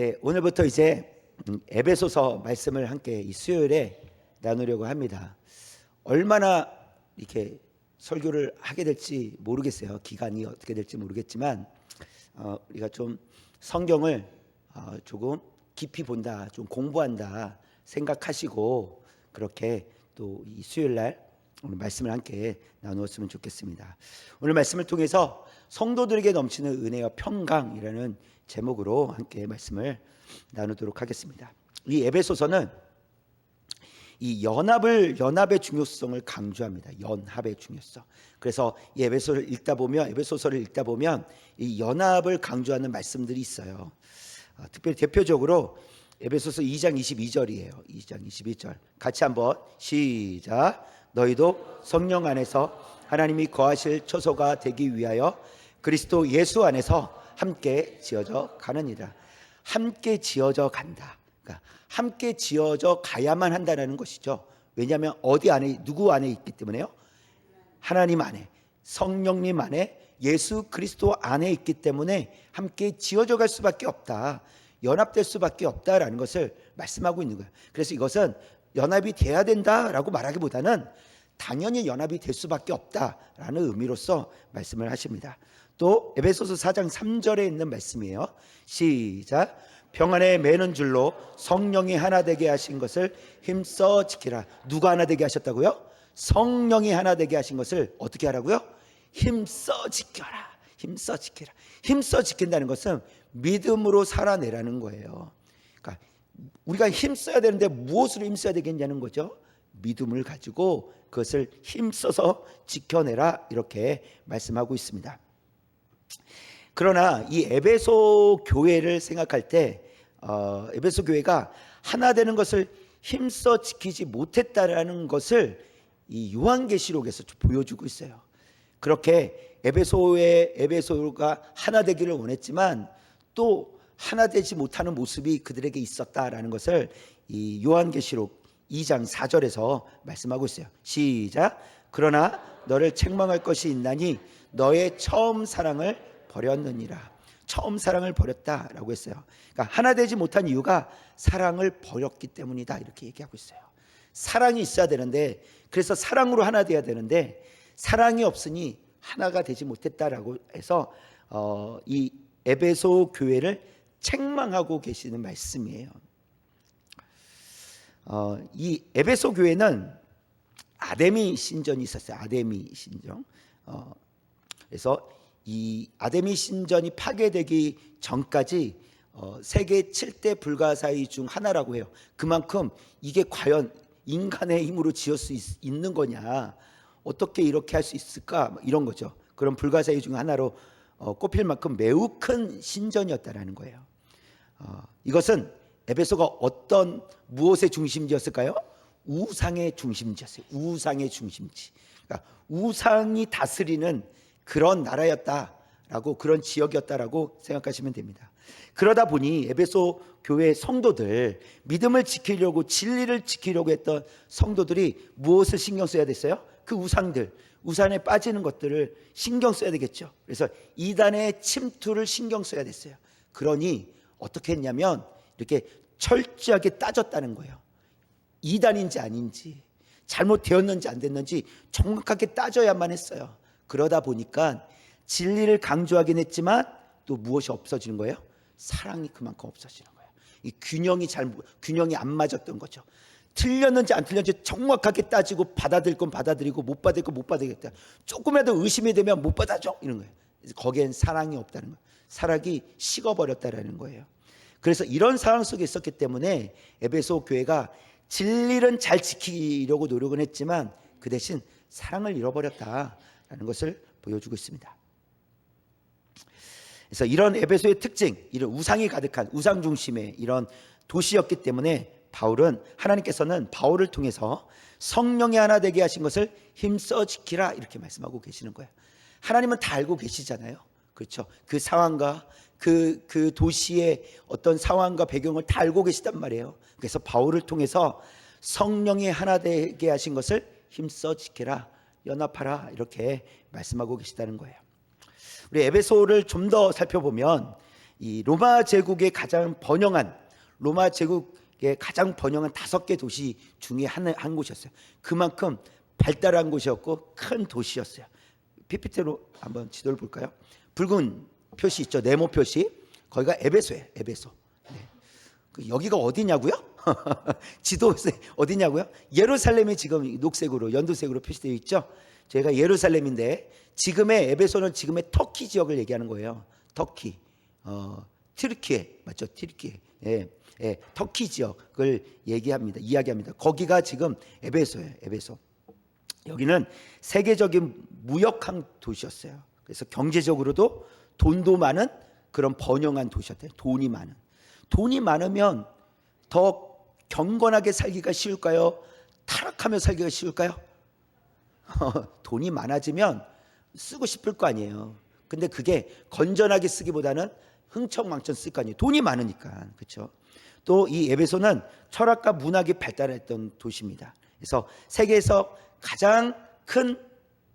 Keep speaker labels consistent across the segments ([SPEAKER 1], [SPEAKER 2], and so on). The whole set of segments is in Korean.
[SPEAKER 1] 네, 오늘부터 이제 에베소서 말씀을 함께 이 수요일에 나누려고 합니다. 얼마나 이렇게 설교를 하게 될지 모르겠어요. 기간이 어떻게 될지 모르겠지만 우리가 좀 성경을 조금 깊이 본다, 좀 공부한다 생각하시고 그렇게 또 이 수요일 날 오늘 말씀을 함께 나누었으면 좋겠습니다. 오늘 말씀을 통해서 성도들에게 넘치는 은혜와 평강이라는 제목으로 함께 말씀을 나누도록 하겠습니다. 이 에베소서는 이 연합의 중요성을 강조합니다. 연합의 중요성. 그래서 이 에베소서를 읽다 보면 이 연합을 강조하는 말씀들이 있어요. 특별히 대표적으로 에베소서 2장 22절이에요. 2장 22절. 같이 한번 시작. 너희도 성령 안에서 하나님이 거하실 처소가 되기 위하여 그리스도 예수 안에서 함께 지어져 가느니라. 함께 지어져 간다. 그러니까 함께 지어져 가야만 한다는 것이죠. 왜냐하면 어디 안에, 누구 안에 있기 때문에요? 하나님 안에, 성령님 안에, 예수 그리스도 안에 있기 때문에 함께 지어져 갈 수밖에 없다. 연합될 수밖에 없다라는 것을 말씀하고 있는 거예요. 그래서 이것은 연합이 돼야 된다라고 말하기보다는 당연히 연합이 될 수밖에 없다라는 의미로서 말씀을 하십니다. 또 에베소서 4장 3절에 있는 말씀이에요. 시작. 평안에 매는 줄로 성령이 하나 되게 하신 것을 힘써 지키라. 누가 하나 되게 하셨다고요? 성령이 하나 되게 하신 것을 어떻게 하라고요? 힘써 지켜라. 힘써 지키라. 힘써 지킨다는 것은 믿음으로 살아내라는 거예요. 그러니까 우리가 힘써야 되는데 무엇으로 힘써야 되겠냐는 거죠. 믿음을 가지고 그것을 힘써서 지켜내라 이렇게 말씀하고 있습니다. 그러나 이 에베소 교회를 생각할 때 에베소 교회가 하나 되는 것을 힘써 지키지 못했다라는 것을 이 요한계시록에서 보여주고 있어요. 그렇게 에베소가 하나 되기를 원했지만 또 하나 되지 못하는 모습이 그들에게 있었다라는 것을 이 요한계시록 2장 4절에서 말씀하고 있어요. 시작. 그러나 너를 책망할 것이 있나니 너의 처음 사랑을 버렸느니라. 처음 사랑을 버렸다라고 했어요. 그러니까 하나 되지 못한 이유가 사랑을 버렸기 때문이다 이렇게 얘기하고 있어요. 사랑이 있어야 되는데, 그래서 사랑으로 하나 돼야 되는데 사랑이 없으니 하나가 되지 못했다라고 해서 이 에베소 교회를 책망하고 계시는 말씀이에요. 이 에베소 교회는 아데미 신전이 있었어요. 아데미 신전. 그래서 이 아데미 신전이 파괴되기 전까지 세계 7대 불가사의 중 하나라고 해요. 그만큼 이게 과연 인간의 힘으로 지을 수 있는 거냐, 어떻게 이렇게 할 수 있을까, 이런 거죠. 그런 불가사의 중 하나로 꼽힐 만큼 매우 큰 신전이었다라는 거예요. 이것은 에베소가 무엇의 중심지였을까요? 우상의 중심지였어요. 우상의 중심지. 그러니까 우상이 다스리는 그런 나라였다라고, 그런 지역이었다라고 생각하시면 됩니다. 그러다 보니 에베소 교회 성도들, 믿음을 지키려고, 진리를 지키려고 했던 성도들이 무엇을 신경 써야 됐어요? 그 우산에 빠지는 것들을 신경 써야 되겠죠. 그래서 이단의 침투를 신경 써야 됐어요. 그러니 어떻게 했냐면 이렇게 철저하게 따졌다는 거예요. 이단인지 아닌지, 잘못되었는지 안 됐는지 정확하게 따져야만 했어요. 그러다 보니까 진리를 강조하긴 했지만 또 무엇이 없어지는 거예요? 사랑이 그만큼 없어지는 거예요. 이 균형이 안 맞았던 거죠. 틀렸는지 안 틀렸는지 정확하게 따지고 받아들일 건 받아들이고 못 받을 건 못 받아들이겠다. 조금이라도 의심이 되면 못 받아줘 이런 거예요. 거기엔 사랑이 없다는 거예요. 사랑이 식어버렸다라는 거예요. 그래서 이런 상황 속에 있었기 때문에 에베소 교회가 진리는 잘 지키려고 노력은 했지만 그 대신 사랑을 잃어버렸다라는 것을 보여주고 있습니다. 그래서 이런 에베소의 특징, 이런 우상이 가득한 우상 중심의 이런 도시였기 때문에 하나님께서는 바울을 통해서 성령이 하나 되게 하신 것을 힘써 지키라 이렇게 말씀하고 계시는 거예요. 하나님은 다 알고 계시잖아요. 그렇죠? 그 상황과 그 도시의 어떤 상황과 배경을 다 알고 계시단 말이에요. 그래서 바울을 통해서 성령이 하나 되게 하신 것을 힘써 지켜라, 연합하라 이렇게 말씀하고 계시다는 거예요. 우리 에베소를 좀 더 살펴보면 이 로마 제국의 가장 번영한 로마 제국의 가장 번영한 5개 도시 중에 한 곳이었어요. 그만큼 발달한 곳이었고 큰 도시였어요. PPT로 한번 지도를 볼까요? 붉은 표시 있죠. 네모 표시. 거기가 에베소예요. 에베소. 네. 여기가 어디냐고요? 지도에 어디냐고요? 예루살렘이 지금 녹색으로 연두색으로 표시되어 있죠. 저희가 예루살렘인데 지금의 에베소는 지금의 터키 지역을 얘기하는 거예요. 터키, 튀르키예 맞죠? 튀르키예. 예, 예, 터키 지역을 이야기합니다. 거기가 지금 에베소예요. 에베소. 여기는 세계적인 무역항 도시였어요. 그래서 경제적으로도 돈도 많은 그런 번영한 도시였대요. 돈이 많으면 더 경건하게 살기가 쉬울까요? 타락하며 살기가 쉬울까요? 돈이 많아지면 쓰고 싶을 거 아니에요. 근데 그게 건전하게 쓰기보다는 흥청망청 쓸 거 아니에요. 돈이 많으니까. 그렇죠? 또 이 에베소는 철학과 문학이 발달했던 도시입니다. 그래서 세계에서 가장 큰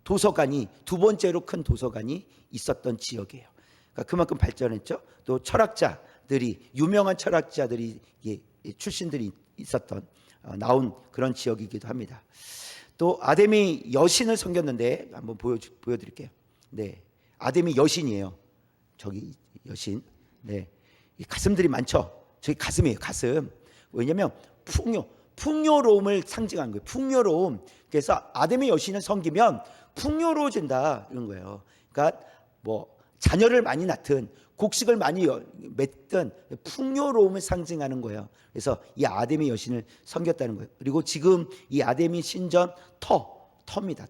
[SPEAKER 1] 도서관이 두 번째로 큰 도서관이 있었던 지역이에요. 그러니까 그만큼 발전했죠. 또 철학자들이 유명한 철학자들이 출신들이 있었던 나온 그런 지역이기도 합니다. 또 아데미 여신을 섬겼는데 한번 보여드릴게요. 네, 아데미 여신이에요. 저기 여신. 네, 가슴들이 많죠. 저기 가슴이에요. 가슴. 왜냐하면 풍요로움을 상징하는 거예요. 풍요로움. 그래서 아데미 여신을 섬기면 풍요로워진다 이런 거예요. 그러니까 뭐 자녀를 많이 낳든 곡식을 많이 맺든 풍요로움을 상징하는 거예요. 그래서 이 아데미 여신을 섬겼다는 거예요. 그리고 지금 이 아데미 신전 터입니다.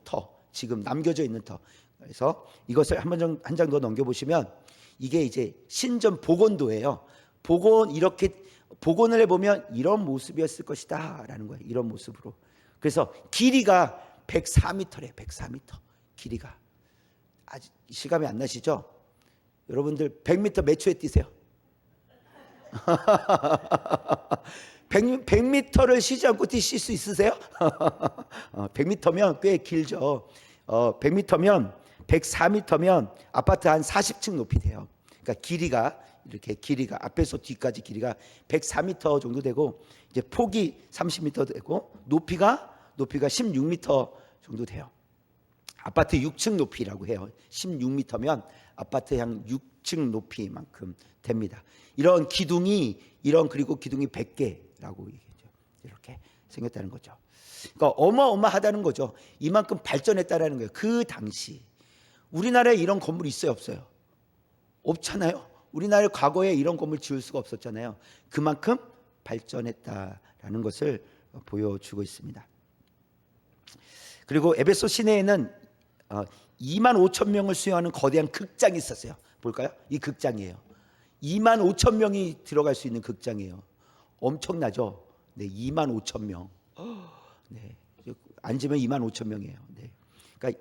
[SPEAKER 1] 지금 남겨져 있는 터. 그래서 이것을 한 장 더 넘겨보시면 이게 이제 신전 복원도예요. 복원을 해보면 이런 모습이었을 것이다 라는 거예요. 이런 모습으로. 그래서 길이가 104m래요. 104m 길이가. 아직 실감이 안 나시죠? 여러분들 100m 몇 초에 뛰세요? 100m를 쉬지 않고 뛰실 수 있으세요? 100m면 꽤 길죠. 100m면 104m면 아파트 한 40층 높이 돼요. 그러니까 길이가 앞에서 뒤까지 길이가 104m 정도 되고 이제 폭이 30m 되고 높이가 16m 정도 돼요. 아파트 6층 높이라고 해요. 16m면 아파트 한 6층 높이만큼 됩니다. 그리고 기둥이 100개라고 얘기했죠. 이렇게 생겼다는 거죠. 그러니까 어마어마하다는 거죠. 이만큼 발전했다라는 거예요. 그 당시 우리나라에 이런 건물이 있어요, 없어요? 없잖아요. 우리나라 과거에 이런 건물 지을 수가 없었잖아요. 그만큼 발전했다라는 것을 보여주고 있습니다. 그리고 에베소 시내에는 2만 5천 명을 수용하는 거대한 극장이 있었어요. 볼까요? 이 극장이에요. 2만 5천 명이 들어갈 수 있는 극장이에요. 엄청나죠? 네, 2만 5천 명. 네, 앉으면 2만 5천 명이에요. 네. 그러니까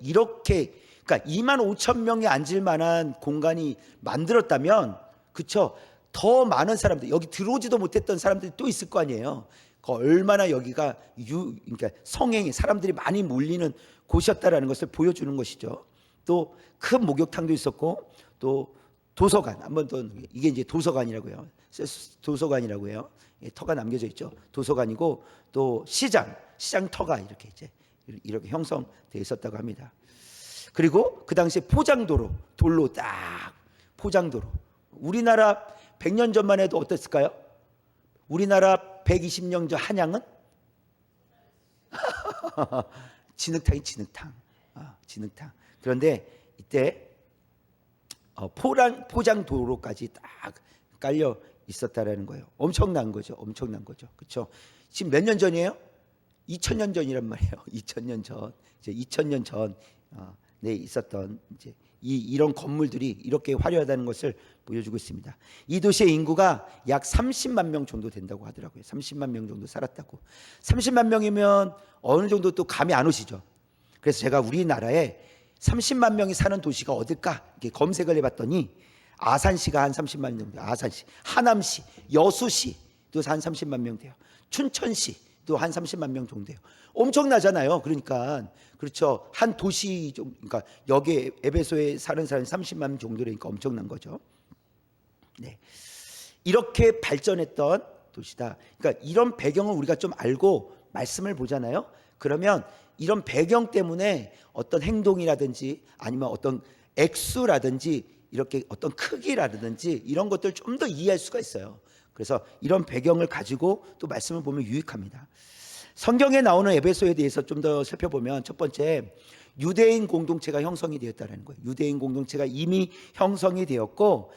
[SPEAKER 1] 2만 5천 명이 앉을 만한 공간이 만들었다면, 그쵸? 더 많은 사람들, 여기 들어오지도 못했던 사람들이 또 있을 거 아니에요. 얼마나 여기가 그러니까 성행이 사람들이 많이 몰리는 곳이었다라는 것을 보여주는 것이죠. 또 큰 목욕탕도 있었고, 또 도서관, 한번 더 이게 이제 도서관이라고요. 도서관이라고 해요. 터가 남겨져 있죠. 도서관이고 또 시장 터가 이렇게 형성되어 있었다고 합니다. 그리고 그 당시에 포장도로, 돌로 딱 포장도로. 우리나라 100년 전만 해도 어땠을까요? 우리나라 120년 전 한양은 진흙탕이 진흙탕. 그런데 이때 포장도로까지 딱 깔려 있었다라는 거예요. 엄청난 거죠. 그렇죠? 지금 몇 년 전이에요? 2000년 전이란 말이에요. 2000년 전. 이제 2000년 전 네, 있었던 이제 이런 건물들이 이렇게 화려하다는 것을 보여주고 있습니다. 이 도시의 인구가 약 30만 명 정도 된다고 하더라고요. 30만 명 정도 살았다고. 30만 명이면 어느 정도 또 감이 안 오시죠. 그래서 제가 우리나라에 30만 명이 사는 도시가 어딜까 이렇게 검색을 해봤더니 아산시가 한 30만 명 정도, 아산시, 하남시, 여수시도 한 30만 명 돼요. 춘천시도 한 30만 명 정도 돼요. 엄청나잖아요. 그러니까 그렇죠. 한 도시 그러니까 여기 에베소에 사는 사람이 30만 명 정도라니까 엄청난 거죠. 네. 이렇게 발전했던 도시다. 그러니까 이런 배경을 우리가 좀 알고 말씀을 보잖아요. 그러면 이런 배경 때문에 어떤 행동이라든지 아니면 어떤 액수라든지 이렇게 어떤 크기라든지 이런 것들 좀 더 이해할 수가 있어요. 그래서 이런 배경을 가지고 또 말씀을 보면 유익합니다. 성경에 나오는 에베소에 대해서 좀 더 살펴보면 첫 번째, 유대인 공동체가 형성이 되었다는 거예요. 유대인 공동체가 이미 형성이 되었고,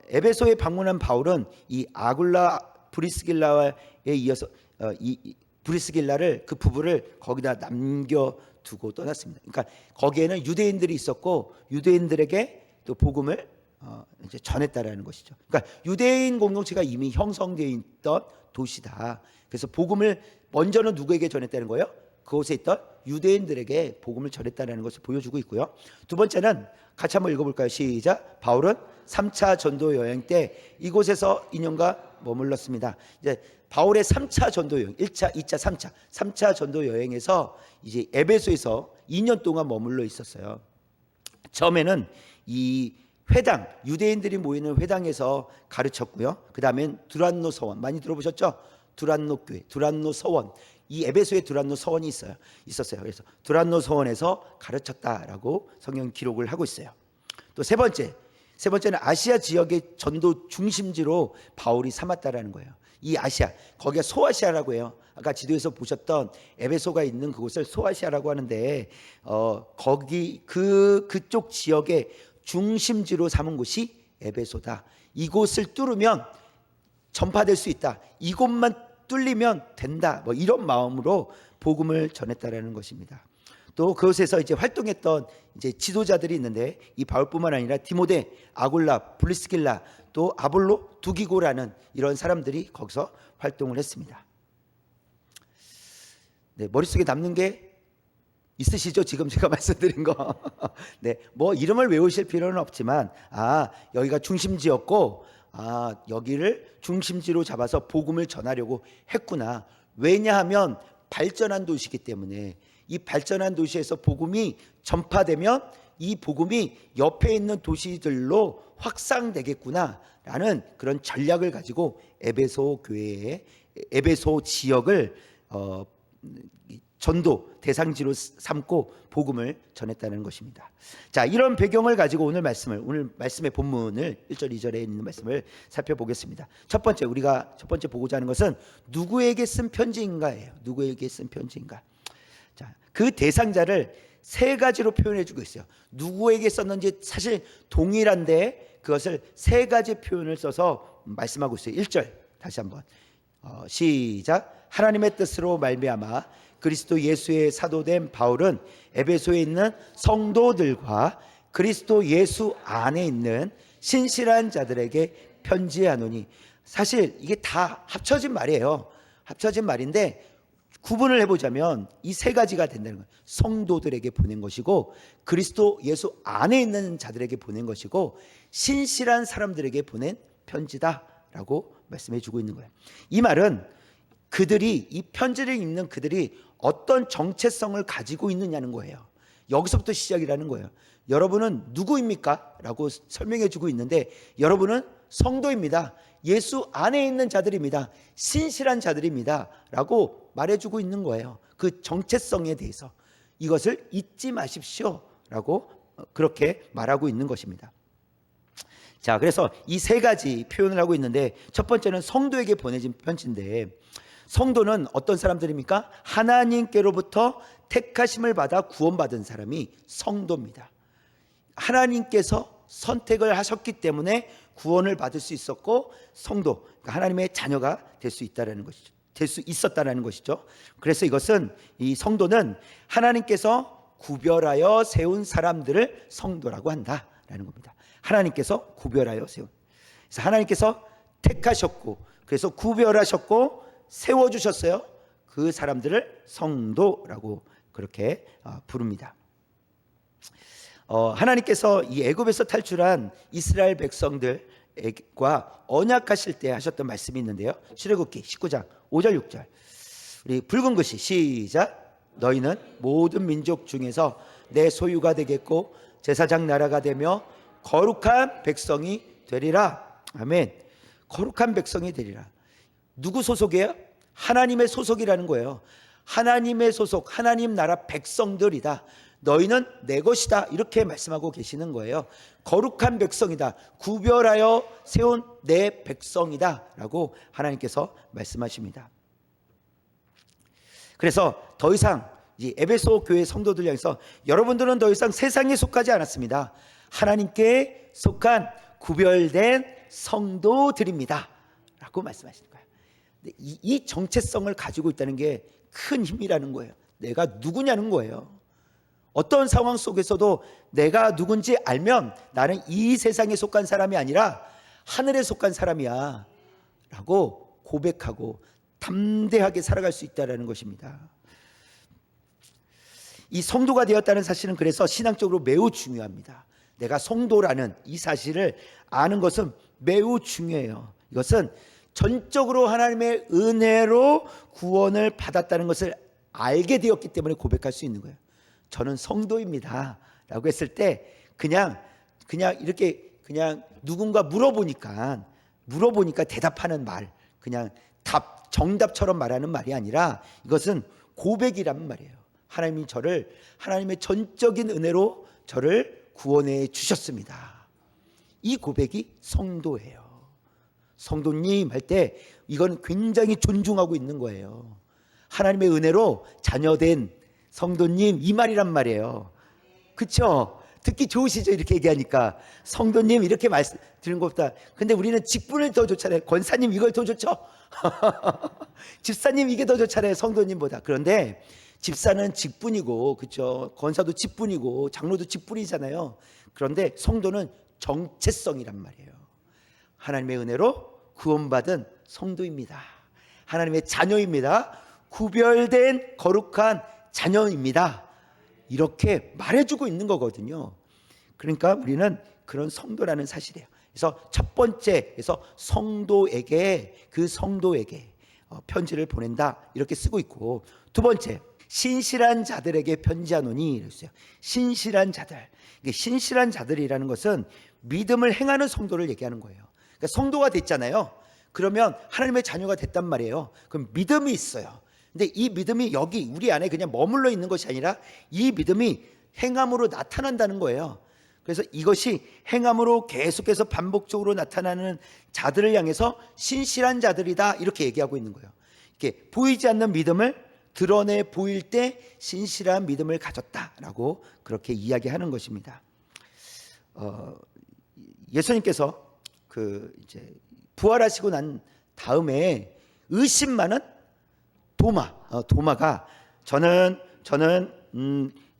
[SPEAKER 1] 에베소에 방문한 바울은 이 아굴라 브리스길라에 이어서 이 브리스길라를 그 부부를 거기다 남겨두고 떠났습니다. 그러니까 거기에는 유대인들이 있었고 유대인들에게 또 복음을 이제 전했다라는 것이죠. 그러니까 유대인 공동체가 이미 형성되어 있던 도시다. 그래서 복음을 먼저는 누구에게 전했다는 거예요? 그곳에 있던 유대인들에게 복음을 전했다는 것을 보여주고 있고요. 두 번째는 같이 한번 읽어볼까요? 시작. 바울은 3차 전도 여행 때 이곳에서 2년간 머물렀습니다. 이제 바울의 3차 전도 여행, 1차, 2차, 3차, 3차 전도 여행에서 이제 에베소에서 2년 동안 머물러 있었어요. 처음에는 이 회당, 유대인들이 모이는 회당에서 가르쳤고요. 그 다음엔 두란노 서원, 많이 들어보셨죠? 두란노 교회, 두란노 서원. 이 에베소에 두란노 서원이 있었어요. 그래서 두란노 서원에서 가르쳤다라고 성경 기록을 하고 있어요. 또 세 번째는 아시아 지역의 전도 중심지로 바울이 삼았다라는 거예요. 이 아시아, 거기가 소아시아라고 해요. 아까 지도에서 보셨던 에베소가 있는 그곳을 소아시아라고 하는데, 거기 그쪽 지역의 중심지로 삼은 곳이 에베소다. 이곳을 뚫으면 전파될 수 있다. 이곳만 뚫리면 된다. 뭐 이런 마음으로 복음을 전했다라는 것입니다. 또 그곳에서 이제 활동했던 이제 지도자들이 있는데, 이 바울뿐만 아니라 디모데, 아굴라, 브리스길라, 또 아볼로, 두기고라는 이런 사람들이 거기서 활동을 했습니다. 네, 머릿속에 남는 게 있으시죠? 지금 제가 말씀드린 거. 네, 뭐 이름을 외우실 필요는 없지만, 여기가 중심지였고, 여기를 중심지로 잡아서 복음을 전하려고 했구나. 왜냐하면 발전한 도시이기 때문에, 이 발전한 도시에서 복음이 전파되면 이 복음이 옆에 있는 도시들로 확산되겠구나라는 그런 전략을 가지고 에베소 교회의 에베소 지역을 전도 대상지로 삼고 복음을 전했다는 것입니다. 자, 이런 배경을 가지고 오늘 말씀의 본문을 1절 2절에 있는 말씀을 살펴보겠습니다. 우리가 첫 번째 보고자 하는 것은 누구에게 쓴 편지인가예요. 누구에게 쓴 편지인가? 자, 그 대상자를 세 가지로 표현해 주고 있어요. 누구에게 썼는지 사실 동일한데 그것을 세 가지 표현을 써서 말씀하고 있어요. 1절 다시 한번 시작. 하나님의 뜻으로 말미암아 그리스도 예수의 사도된 바울은 에베소에 있는 성도들과 그리스도 예수 안에 있는 신실한 자들에게 편지하노니. 사실 이게 다 합쳐진 말이에요. 합쳐진 말인데 구분을 해보자면 이 세 가지가 된다는 거예요. 성도들에게 보낸 것이고, 그리스도 예수 안에 있는 자들에게 보낸 것이고, 신실한 사람들에게 보낸 편지다라고 말씀해 주고 있는 거예요. 이 말은 이 편지를 읽는 그들이 어떤 정체성을 가지고 있느냐는 거예요. 여기서부터 시작이라는 거예요. 여러분은 누구입니까? 라고 설명해 주고 있는데, 여러분은 성도입니다. 예수 안에 있는 자들입니다. 신실한 자들입니다. 라고 말해주고 있는 거예요. 그 정체성에 대해서. 이것을 잊지 마십시오. 라고 그렇게 말하고 있는 것입니다. 자, 그래서 이 세 가지 표현을 하고 있는데, 첫 번째는 성도에게 보내진 편지인데, 성도는 어떤 사람들입니까? 하나님께로부터 택하심을 받아 구원받은 사람이 성도입니다. 하나님께서 선택을 하셨기 때문에 구원을 받을 수 있었고, 성도, 그러니까 하나님의 자녀가 될 수 있다라는 것이죠. 될 수 있었다라는 것이죠. 그래서 이 성도는 하나님께서 구별하여 세운 사람들을 성도라고 한다라는 겁니다. 하나님께서 구별하여 세운. 그래서 하나님께서 택하셨고, 그래서 구별하셨고 세워주셨어요. 그 사람들을 성도라고 그렇게 부릅니다. 하나님께서 이 애굽에서 탈출한 이스라엘 백성들과 언약하실 때 하셨던 말씀이 있는데요. 출애굽기 19장 5절 6절. 우리 붉은 글씨 시작. 너희는 모든 민족 중에서 내 소유가 되겠고 제사장 나라가 되며 거룩한 백성이 되리라. 아멘. 거룩한 백성이 되리라. 누구 소속이에요? 하나님의 소속이라는 거예요. 하나님의 소속, 하나님 나라 백성들이다. 너희는 내 것이다. 이렇게 말씀하고 계시는 거예요. 거룩한 백성이다. 구별하여 세운 내 백성이다. 라고 하나님께서 말씀하십니다. 그래서 더 이상 이 에베소 교회 성도들 향해서 여러분들은 더 이상 세상에 속하지 않았습니다. 하나님께 속한 구별된 성도들입니다. 라고 말씀하시는 거예요. 이 정체성을 가지고 있다는 게 큰 힘이라는 거예요. 내가 누구냐는 거예요. 어떤 상황 속에서도 내가 누군지 알면 나는 이 세상에 속한 사람이 아니라 하늘에 속한 사람이야 라고 고백하고 담대하게 살아갈 수 있다는 것입니다. 이 성도가 되었다는 사실은 그래서 신앙적으로 매우 중요합니다. 내가 성도라는 이 사실을 아는 것은 매우 중요해요. 이것은 전적으로 하나님의 은혜로 구원을 받았다는 것을 알게 되었기 때문에 고백할 수 있는 거예요. 저는 성도입니다 라고 했을 때 그냥 이렇게 그냥 누군가 물어보니까 대답하는 말, 그냥 정답처럼 말하는 말이 아니라 이것은 고백이란 말이에요. 하나님이 저를 하나님의 전적인 은혜로 저를 구원해 주셨습니다. 이 고백이 성도예요. 성도님 할 때 이건 굉장히 존중하고 있는 거예요. 하나님의 은혜로 자녀된 성도님 이 말이란 말이에요. 그렇죠? 듣기 좋으시죠? 이렇게 얘기하니까 성도님 이렇게 말씀 드리는 것보다. 근데 우리는 직분을 더 좋잖아요. 권사님 이걸 더 좋죠? 집사님 이게 더 좋잖아요. 성도님보다. 그런데 집사는 직분이고, 그렇죠? 권사도 직분이고, 장로도 직분이잖아요. 그런데 성도는 정체성이란 말이에요. 하나님의 은혜로 구원받은 성도입니다. 하나님의 자녀입니다. 구별된 거룩한 자녀입니다. 이렇게 말해주고 있는 거거든요. 그러니까 우리는 그런 성도라는 사실이에요. 그래서 첫 번째에서 성도에게 편지를 보낸다 이렇게 쓰고 있고, 두 번째 신실한 자들에게 편지하노니 이랬어요. 신실한 자들. 신실한 자들이라는 것은 믿음을 행하는 성도를 얘기하는 거예요. 그러니까 성도가 됐잖아요. 그러면 하나님의 자녀가 됐단 말이에요. 그럼 믿음이 있어요. 근데 이 믿음이 여기 우리 안에 그냥 머물러 있는 것이 아니라 이 믿음이 행함으로 나타난다는 거예요. 그래서 이것이 행함으로 계속해서 반복적으로 나타나는 자들을 향해서 신실한 자들이다 이렇게 얘기하고 있는 거예요. 이렇게 보이지 않는 믿음을 드러내 보일 때 신실한 믿음을 가졌다라고 그렇게 이야기하는 것입니다. 예수님께서 이제 부활하시고 난 다음에 의심 많은 도마가 저는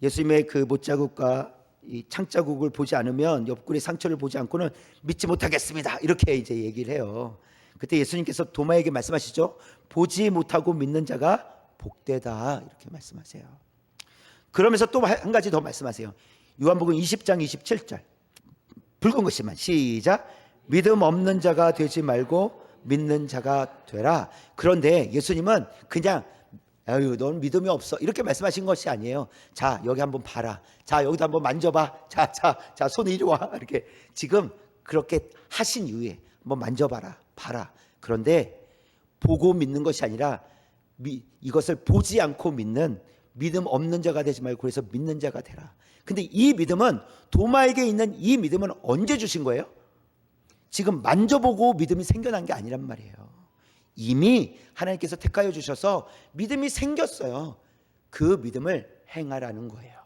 [SPEAKER 1] 예수님의 그 못자국과 이 창자국을 보지 않으면 옆구리 상처를 보지 않고는 믿지 못하겠습니다. 이렇게 이제 얘기를 해요. 그때 예수님께서 도마에게 말씀하시죠. 보지 못하고 믿는 자가 복되다 이렇게 말씀하세요. 그러면서 또 한 가지 더 말씀하세요. 요한복음 20장 27절. 붉은 것이만 시작. 믿음 없는 자가 되지 말고 믿는 자가 되라. 그런데 예수님은 그냥 넌 믿음이 없어 이렇게 말씀하신 것이 아니에요. 자 여기 한번 봐라. 자 여기도 한번 만져봐. 자 손 이리 와. 이렇게 지금 그렇게 하신 이후에 한번 만져봐라. 봐라. 그런데 보고 믿는 것이 아니라 이것을 보지 않고 믿는 믿음 없는 자가 되지 말고 그래서 믿는 자가 되라. 근데 이 믿음은 도마에게 있는 이 믿음은 언제 주신 거예요? 지금 만져보고 믿음이 생겨난 게 아니란 말이에요. 이미 하나님께서 택하여 주셔서 믿음이 생겼어요. 그 믿음을 행하라는 거예요.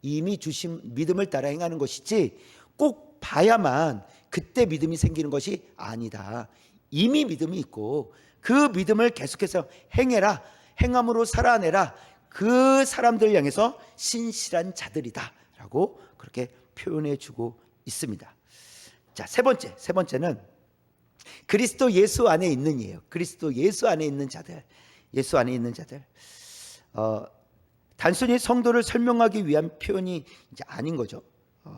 [SPEAKER 1] 이미 주신 믿음을 따라 행하는 것이지 꼭 봐야만 그때 믿음이 생기는 것이 아니다. 이미 믿음이 있고 그 믿음을 계속해서 행해라. 행함으로 살아내라. 그 사람들 향해서 신실한 자들이다 라고 그렇게 표현해 주고 있습니다. 자, 세 번째는 그리스도 예수 안에 있는 이에요. 그리스도 예수 안에 있는 자들. 예수 안에 있는 자들. 단순히 성도를 설명하기 위한 표현이 이제 아닌 거죠.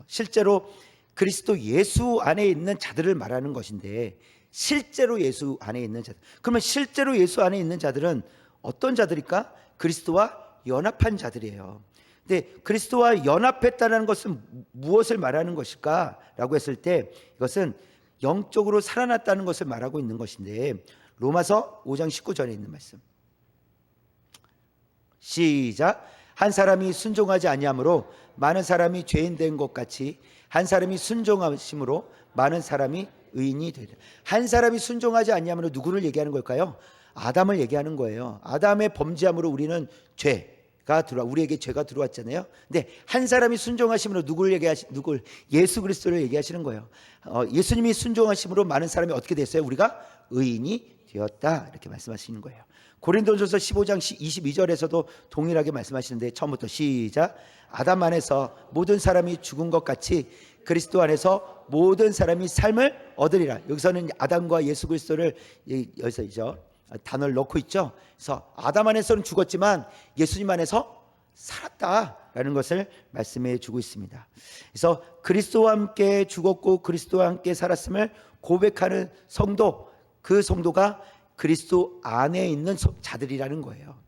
[SPEAKER 1] 실제로 그리스도 예수 안에 있는 자들을 말하는 것인데, 실제로 예수 안에 있는 자들. 그러면 실제로 예수 안에 있는 자들은 어떤 자들일까? 그리스도와 연합한 자들이에요. 근데 그리스도와 연합했다는 것은 무엇을 말하는 것일까? 라고 했을 때 이것은 영적으로 살아났다는 것을 말하고 있는 것인데, 로마서 5장 19절에 있는 말씀 시작. 한 사람이 순종하지 아니함으로 많은 사람이 죄인 된 것 같이 한 사람이 순종하심으로 많은 사람이 의인이 되리라. 한 사람이 순종하지 아니함으로 누구를 얘기하는 걸까요? 아담을 얘기하는 거예요. 아담의 범죄함으로 우리는 우리에게 죄가 들어왔잖아요. 근데 한 사람이 순종하심으로 누굴 예수 그리스도를 얘기하시는 거예요. 예수님이 순종하심으로 많은 사람이 어떻게 됐어요? 우리가 의인이 되었다, 이렇게 말씀하시는 거예요. 고린도전서 15장 22절에서도 동일하게 말씀하시는데, 처음부터 시작. 아담 안에서 모든 사람이 죽은 것 같이 그리스도 안에서 모든 사람이 삶을 얻으리라. 여기서는 아담과 예수 그리스도를 여기서 단어를 넣고 있죠. 그래서 아담 안에서는 죽었지만 예수님 안에서 살았다라는 것을 말씀해 주고 있습니다. 그래서 그리스도와 함께 죽었고 그리스도와 함께 살았음을 고백하는 성도, 그 성도가 그리스도 안에 있는 자들이라는 거예요.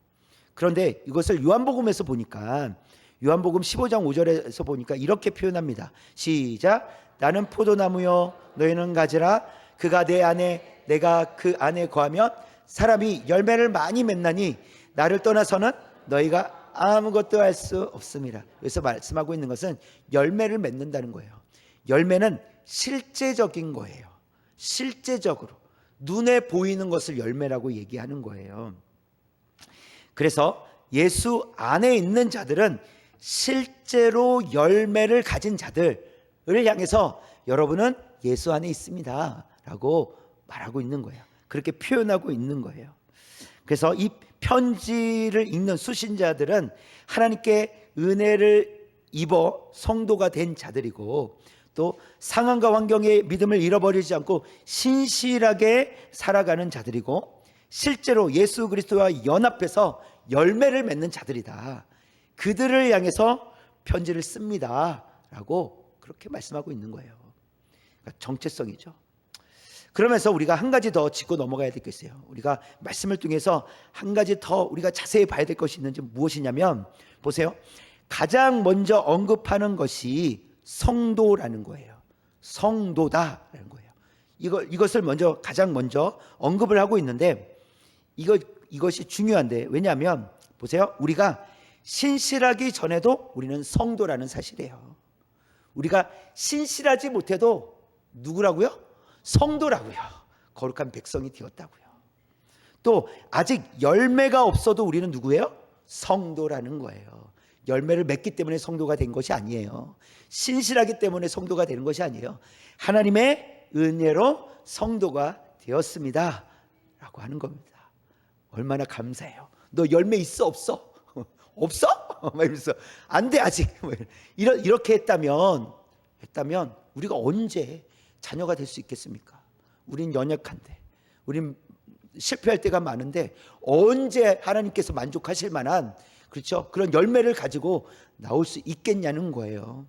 [SPEAKER 1] 그런데 이것을 요한복음에서 보니까, 요한복음 15장 5절에서 보니까 이렇게 표현합니다. 시작. 나는 포도나무요 너희는 가지라. 그가 내 안에 내가 그 안에 거하면 사람이 열매를 많이 맺나니 나를 떠나서는 너희가 아무것도 할 수 없습니다. 여기서 말씀하고 있는 것은 열매를 맺는다는 거예요. 열매는 실제적인 거예요. 실제적으로 눈에 보이는 것을 열매라고 얘기하는 거예요. 그래서 예수 안에 있는 자들은 실제로 열매를 가진 자들을 향해서 여러분은 예수 안에 있습니다 라고 말하고 있는 거예요. 그렇게 표현하고 있는 거예요. 그래서 이 편지를 읽는 수신자들은 하나님께 은혜를 입어 성도가 된 자들이고, 또 상황과 환경의 믿음을 잃어버리지 않고 신실하게 살아가는 자들이고, 실제로 예수 그리스도와 연합해서 열매를 맺는 자들이다. 그들을 향해서 편지를 씁니다 라고 그렇게 말씀하고 있는 거예요. 그러니까 정체성이죠. 그러면서 우리가 한 가지 더 짚고 넘어가야 되겠어요. 우리가 말씀을 통해서 한 가지 더 우리가 자세히 봐야 될 것이 있는지, 무엇이냐면, 보세요. 가장 먼저 언급하는 것이 성도라는 거예요. 성도다라는 거예요. 이것을 가장 먼저 언급을 하고 있는데, 이것이 중요한데, 왜냐하면 보세요. 우리가 신실하기 전에도 우리는 성도라는 사실이에요. 우리가 신실하지 못해도 누구라고요? 성도라고요. 거룩한 백성이 되었다고요. 또 아직 열매가 없어도 우리는 누구예요? 성도라는 거예요. 열매를 맺기 때문에 성도가 된 것이 아니에요. 신실하기 때문에 성도가 되는 것이 아니에요. 하나님의 은혜로 성도가 되었습니다 라고 하는 겁니다. 얼마나 감사해요. 너 열매 있어 없어? 없어? 이러면서 안 돼 아직. 이렇게 했다면 우리가 언제 자녀가 될 수 있겠습니까? 우린 연약한데, 우린 실패할 때가 많은데 언제 하나님께서 만족하실 만한, 그렇죠? 그런 열매를 가지고 나올 수 있겠냐는 거예요.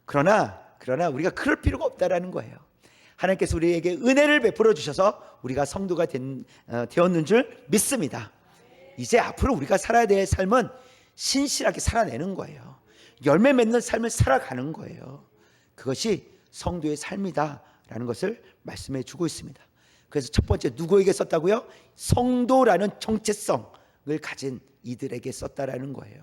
[SPEAKER 1] 그러나 우리가 그럴 필요가 없다라는 거예요. 하나님께서 우리에게 은혜를 베풀어 주셔서 우리가 성도가 되었는 줄 믿습니다. 이제 앞으로 우리가 살아야 될 삶은 신실하게 살아내는 거예요. 열매 맺는 삶을 살아가는 거예요. 그것이 성도의 삶이다라는 것을 말씀해 주고 있습니다. 그래서 첫 번째, 누구에게 썼다고요? 성도라는 정체성을 가진 이들에게 썼다라는 거예요.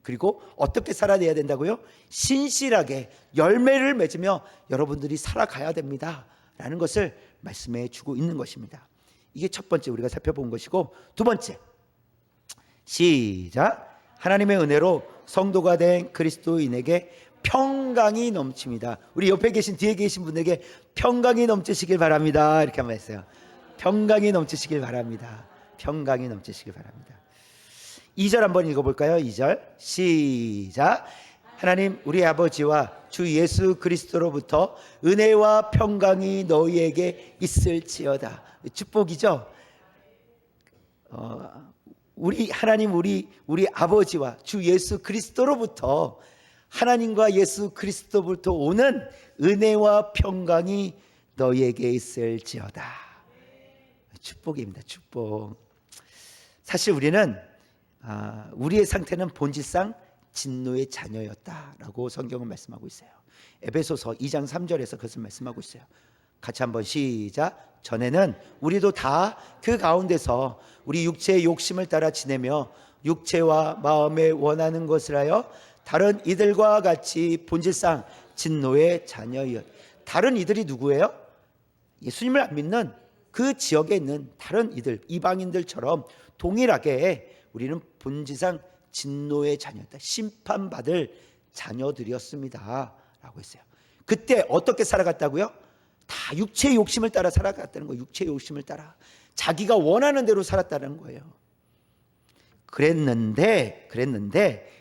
[SPEAKER 1] 그리고 어떻게 살아내야 된다고요? 신실하게 열매를 맺으며 여러분들이 살아가야 됩니다라는 것을 말씀해 주고 있는 것입니다. 이게 첫 번째 우리가 살펴본 것이고, 두 번째, 시작. 하나님의 은혜로 성도가 된 그리스도인에게 평강이 넘칩니다. 우리 옆에 계신, 뒤에 계신 분에게 평강이 넘치시길 바랍니다 이렇게 한번 했어요. 평강이 넘치시길 바랍니다. 평강이 넘치시길 바랍니다. 2절 한번 읽어볼까요? 2절 시작. 하나님 우리 아버지와 주 예수 그리스도로부터 은혜와 평강이 너희에게 있을지어다. 축복이죠. 우리 하나님, 우리 아버지와 주 예수 그리스도로부터, 하나님과 예수 그리스도부터 오는 은혜와 평강이 너희에게 있을지어다. 축복입니다. 축복. 사실 우리는 우리의 상태는 본질상 진노의 자녀였다라고 성경은 말씀하고 있어요. 에베소서 2장 3절에서 그것을 말씀하고 있어요. 같이 한번 시작. 전에는 우리도 다 그 가운데서 우리 육체의 욕심을 따라 지내며 육체와 마음에 원하는 것을 하여 다른 이들과 같이 본질상 진노의 자녀이었. 다른 이들이 누구예요? 예수님을 안 믿는 그 지역에 있는 다른 이들, 이방인들처럼 동일하게 우리는 본질상 진노의 자녀였다. 심판받을 자녀들이었습니다 라고 했어요. 그때 어떻게 살아갔다고요? 다 육체의 욕심을 따라 살아갔다는 거예요. 육체의 욕심을 따라 자기가 원하는 대로 살았다는 거예요. 그랬는데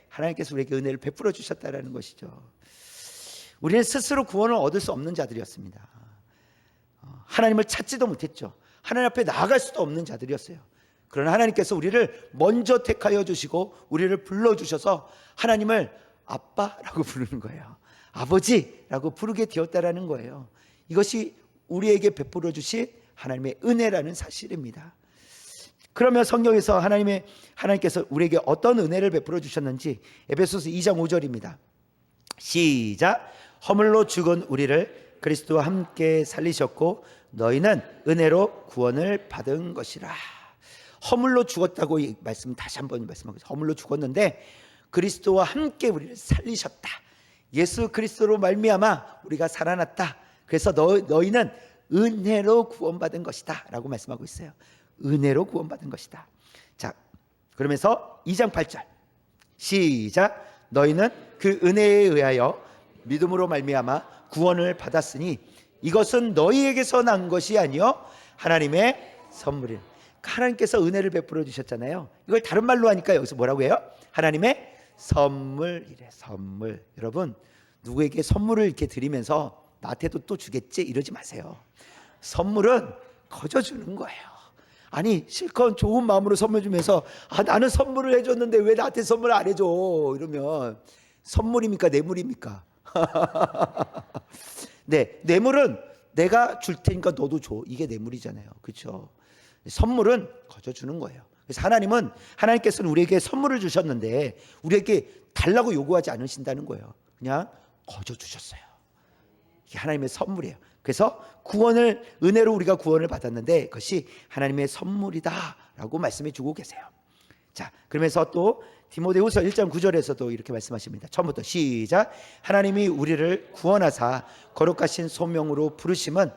[SPEAKER 1] 하나님께서 우리에게 은혜를 베풀어 주셨다는 것이죠. 우리는 스스로 구원을 얻을 수 없는 자들이었습니다. 하나님을 찾지도 못했죠. 하나님 앞에 나아갈 수도 없는 자들이었어요. 그러나 하나님께서 우리를 먼저 택하여 주시고 우리를 불러주셔서 하나님을 아빠라고 부르는 거예요. 아버지라고 부르게 되었다라는 거예요. 이것이 우리에게 베풀어 주신 하나님의 은혜라는 사실입니다. 그러면 성경에서 하나님께서 우리에게 어떤 은혜를 베풀어 주셨는지 에베소서 2장 5절입니다. 시작. 허물로 죽은 우리를 그리스도와 함께 살리셨고 너희는 은혜로 구원을 받은 것이라. 허물로 죽었다고 이 말씀 다시 한번 말씀하고 있어요. 허물로 죽었는데 그리스도와 함께 우리를 살리셨다. 예수 그리스도로 말미암아 우리가 살아났다. 그래서 너희는 은혜로 구원받은 것이다 라고 말씀하고 있어요. 은혜로 구원받은 것이다. 자, 그러면서 2장 8절 시작. 너희는 그 은혜에 의하여 믿음으로 말미암아 구원을 받았으니 이것은 너희에게서 난 것이 아니요 하나님의 선물이라. 하나님께서 은혜를 베풀어 주셨잖아요. 이걸 다른 말로 하니까 여기서 뭐라고 해요? 하나님의 선물이래. 선물. 여러분 누구에게 선물을 이렇게 드리면서 나한테도 또 주겠지 이러지 마세요. 선물은 거저 주는 거예요. 아니 실컷 좋은 마음으로 선물 주면서 나는 선물을 해줬는데 왜 나한테 선물 안 해줘 이러면 선물입니까 뇌물입니까? 네, 뇌물은 내가 줄 테니까 너도 줘. 이게 뇌물이잖아요. 그렇죠? 선물은 거저 주는 거예요. 그래서 하나님께서는 우리에게 선물을 주셨는데 우리에게 달라고 요구하지 않으신다는 거예요. 그냥 거저 주셨어요. 이게 하나님의 선물이에요. 그래서 은혜로 우리가 구원을 받았는데 그것이 하나님의 선물이다라고 말씀해 주고 계세요. 자, 그러면서 또 디모데후서 1장 9절에서도 이렇게 말씀하십니다. 처음부터 시작. 하나님이 우리를 구원하사 거룩하신 소명으로 부르심은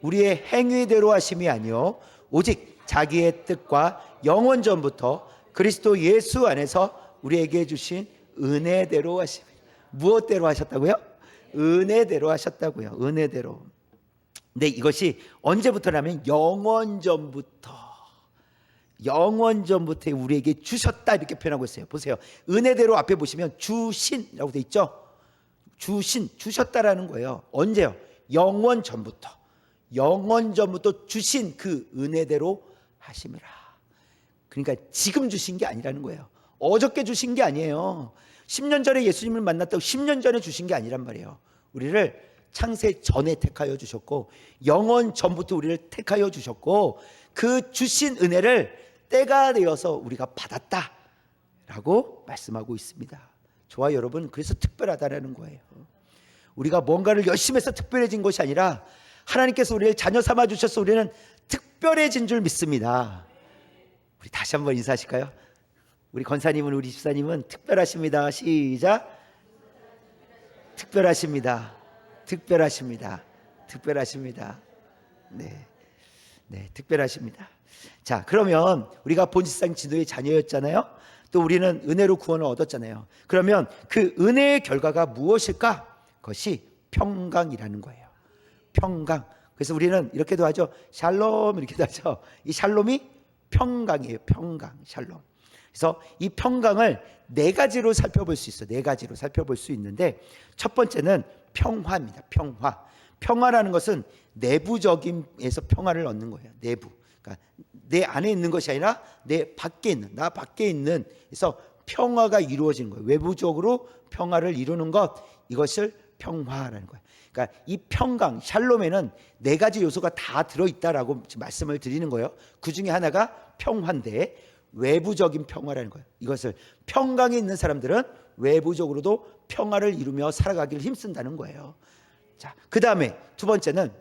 [SPEAKER 1] 우리의 행위대로 하심이 아니요 오직 자기의 뜻과 영원 전부터 그리스도 예수 안에서 우리에게 주신 은혜대로 하십니다. 무엇대로 하셨다고요? 은혜대로 하셨다고요. 은혜대로. 근데 이것이 언제부터냐면 영원 전부터 우리에게 주셨다 이렇게 표현하고 있어요. 보세요. 은혜대로 앞에 보시면 주신이라고 돼 있죠. 주셨다라는 거예요. 언제요? 영원 전부터 주신 그 은혜대로 하심이라. 그러니까 지금 주신 게 아니라는 거예요. 어저께 주신 게 아니에요. 10년 전에 예수님을 만났다고 10년 전에 주신 게 아니란 말이에요. 우리를 창세 전에 택하여 주셨고 영원 전부터 우리를 택하여 주셨고 그 주신 은혜를 때가 되어서 우리가 받았다라고 말씀하고 있습니다. 저와 여러분 그래서 특별하다라는 거예요. 우리가 뭔가를 열심히 해서 특별해진 것이 아니라 하나님께서 우리를 자녀 삼아 주셔서 우리는 특별해진 줄 믿습니다. 우리 다시 한번 인사하실까요? 우리 권사님은 우리 집사님은 특별하십니다. 시작. 특별하십니다. 네, 특별하십니다. 자, 그러면 우리가 본질상 진노의 자녀였잖아요. 또 우리는 은혜로 구원을 얻었잖아요. 그러면 그 은혜의 결과가 무엇일까? 그것이 평강이라는 거예요. 평강. 그래서 우리는 이렇게도 하죠. 샬롬 이렇게도 하죠. 이 샬롬이 평강이에요. 평강, 샬롬. 그래서 이 평강을 네 가지로 살펴볼 수 있어요. 네 가지로 살펴볼 수 있는데 첫 번째는 평화입니다. 평화. 평화라는 것은 내부적인에서 평화를 얻는 거예요. 내부. 그러니까 내 안에 있는 것이 아니라 내 밖에 있는, 나 밖에 있는, 그래서 평화가 이루어지는 거예요. 외부적으로 평화를 이루는 것, 이것을 평화라는 거예요. 그러니까 이 평강, 샬롬에는 네 가지 요소가 다 들어있다라고 지금 말씀을 드리는 거예요. 그 중에 하나가 평화인데 외부적인 평화라는 거예요. 이것을 평강에 있는 사람들은 외부적으로도 평화를 이루며 살아가기를 힘쓴다는 거예요. 자, 그 다음에 두 번째는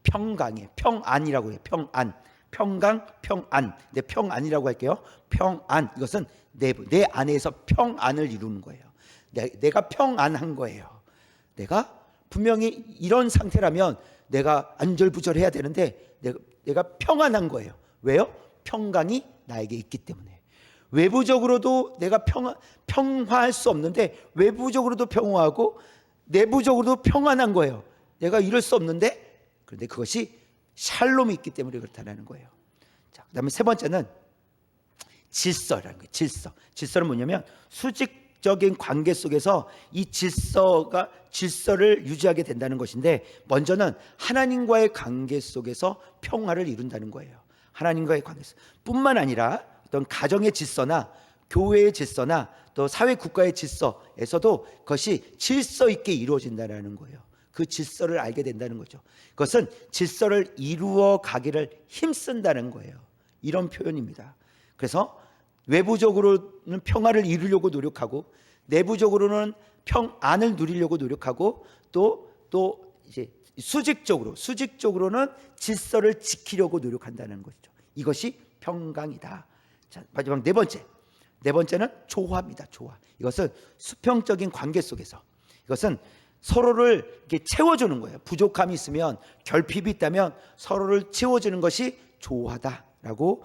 [SPEAKER 1] 평강이에요. 평안이라고 해요. 평안, 평강, 평안. 근데 평안이라고 할게요. 평안, 이것은 내 안에서 평안을 이루는 거예요. 내가 평안한 거예요. 내가 분명히 이런 상태라면 내가 안절부절해야 되는데 내가 평안한 거예요. 왜요? 평강이 나에게 있기 때문에. 외부적으로도 내가 평화할 수 없는데 외부적으로도 평화하고 내부적으로도 평안한 거예요. 내가 이럴 수 없는데, 그런데 그것이 샬롬이 있기 때문에 그렇다는 거예요. 자, 그다음에 세 번째는 질서라는 거예요. 질서는 뭐냐면 수직적인 관계 속에서 이 질서를 유지하게 된다는 것인데, 먼저는 하나님과의 관계 속에서 평화를 이룬다는 거예요. 하나님과의 관계에서 뿐만 아니라 어떤 가정의 질서나 교회의 질서나 또 사회 국가의 질서에서도 그것이 질서 있게 이루어진다는 거예요. 그 질서를 알게 된다는 거죠. 그것은 질서를 이루어 가기를 힘쓴다는 거예요. 이런 표현입니다. 그래서 외부적으로는 평화를 이루려고 노력하고 내부적으로는 평안을 누리려고 노력하고 또 이제 수직적으로는 질서를 지키려고 노력한다는 것이죠. 이것이 평강이다. 자, 마지막 네 번째는 조화입니다. 조화. 이것은 수평적인 관계 속에서, 이것은 서로를 이렇게 채워주는 거예요. 부족함이 있으면, 결핍이 있다면 서로를 채워주는 것이 조화다라고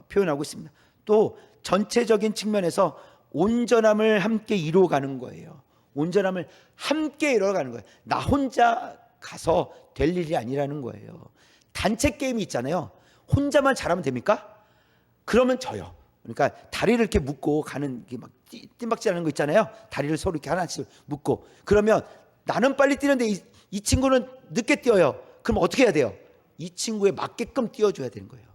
[SPEAKER 1] 표현하고 있습니다. 또 전체적인 측면에서 온전함을 함께 이루어가는 거예요. 온전함을 함께 이루어가는 거예요. 나 혼자 가서 될 일이 아니라는 거예요. 단체 게임이 있잖아요. 혼자만 잘하면 됩니까? 그러면 져요. 그러니까 다리를 이렇게 묶고 가는, 막 뜀박질하는 거 있잖아요. 다리를 서로 이렇게 하나씩 묶고, 그러면 나는 빨리 뛰는데 이 친구는 늦게 뛰어요. 그럼 어떻게 해야 돼요? 이 친구에 맞게끔 뛰어줘야 되는 거예요.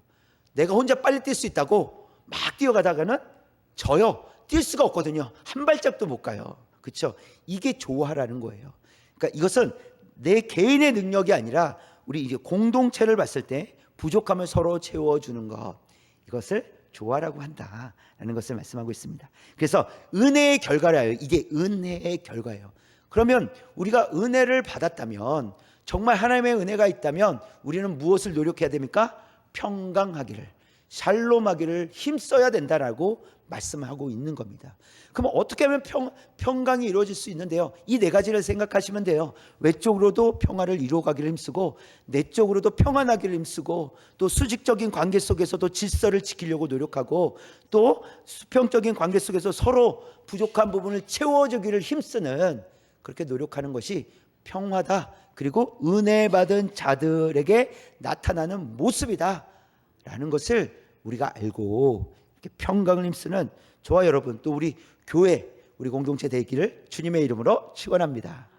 [SPEAKER 1] 내가 혼자 빨리 뛸 수 있다고 막 뛰어가다가는 져요. 뛸 수가 없거든요. 한 발짝도 못 가요. 그렇죠? 이게 조화라는 거예요. 그러니까 이것은 내 개인의 능력이 아니라 우리 이제 공동체를 봤을 때 부족함을 서로 채워주는 것, 이것을 조화라고 한다라는 것을 말씀하고 있습니다. 그래서 은혜의 결과라요. 이게 은혜의 결과예요. 그러면 우리가 은혜를 받았다면, 정말 하나님의 은혜가 있다면 우리는 무엇을 노력해야 됩니까? 평강하기를, 샬롬하기를 힘써야 된다라고 말씀하고 있는 겁니다. 그럼 어떻게 하면 평강이 이루어질 수 있는데요? 이 네 가지를 생각하시면 돼요. 외적으로도 평화를 이루어가기를 힘쓰고, 내적으로도 평안하기를 힘쓰고, 또 수직적인 관계 속에서도 질서를 지키려고 노력하고, 또 수평적인 관계 속에서 서로 부족한 부분을 채워주기를 힘쓰는, 그렇게 노력하는 것이 평화다, 그리고 은혜 받은 자들에게 나타나는 모습이다 라는 것을 우리가 알고 이렇게 평강을 힘쓰는 저와 여러분, 또 우리 교회, 우리 공동체 되기를 주님의 이름으로 축원합니다.